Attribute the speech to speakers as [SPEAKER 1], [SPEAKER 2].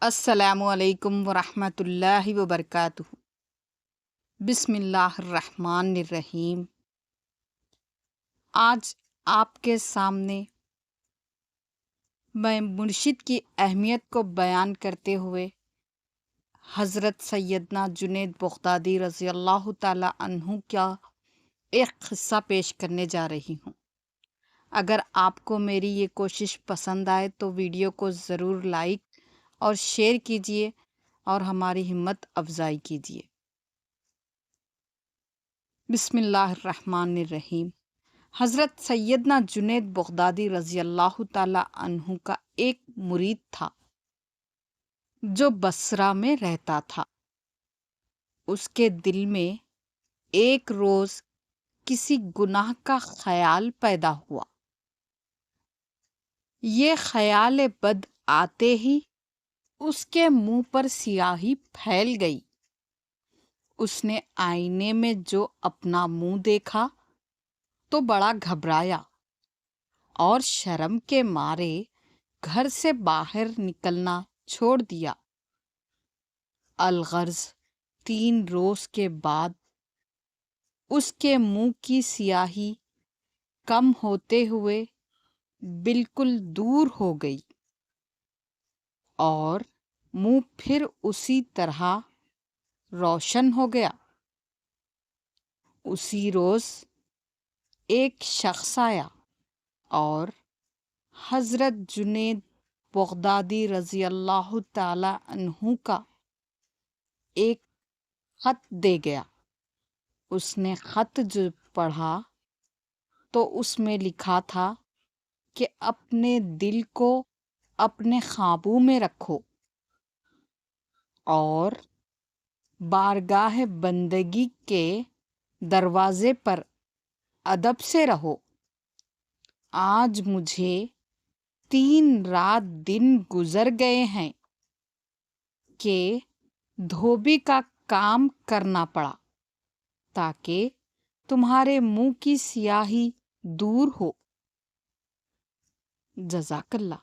[SPEAKER 1] السلام علیکم ورحمۃ اللہ وبرکاتہ۔ بسم اللہ الرحمن الرحیم۔ آج آپ کے سامنے میں مرشد کی اہمیت کو بیان کرتے ہوئے حضرت سیدنا جنید بغدادی رضی اللہ تعالی عنہ کا ایک قصہ پیش کرنے جا رہی ہوں۔ اگر آپ کو میری یہ کوشش پسند آئے تو ویڈیو کو ضرور لائک اور شیئر کیجیے اور ہماری ہمت افزائی کیجیے۔ بسم اللہ الرحمن الرحیم۔ حضرت سیدنا جنید بغدادی رضی اللہ تعالی عنہ کا ایک مرید تھا جو بصرہ میں رہتا تھا۔ اس کے دل میں ایک روز کسی گناہ کا خیال پیدا ہوا۔ یہ خیال بد آتے ہی اس کے منہ پر سیاہی پھیل گئی۔ اس نے آئینے میں جو اپنا منہ دیکھا تو بڑا گھبرایا اور شرم کے مارے گھر سے باہر نکلنا چھوڑ دیا۔ الغرض 3 روز کے بعد اس کے منہ کی سیاہی کم ہوتے ہوئے بالکل دور ہو گئی اور منہ پھر اسی طرح روشن ہو گیا۔ اسی روز ایک شخص آیا اور حضرت جنید بغدادی رضی اللہ تعالی عنہ کا ایک خط دے گیا۔ اس نے خط جو پڑھا تو اس میں لکھا تھا کہ اپنے دل کو اپنے قابو میں رکھو اور بارگاہ بندگی کے دروازے پر ادب سے رہو۔ آج مجھے 3 رات دن گزر گئے ہیں کہ دھوبی کا کام کرنا پڑا تاکہ تمہارے منہ کی سیاہی دور ہو۔ جزاک اللہ۔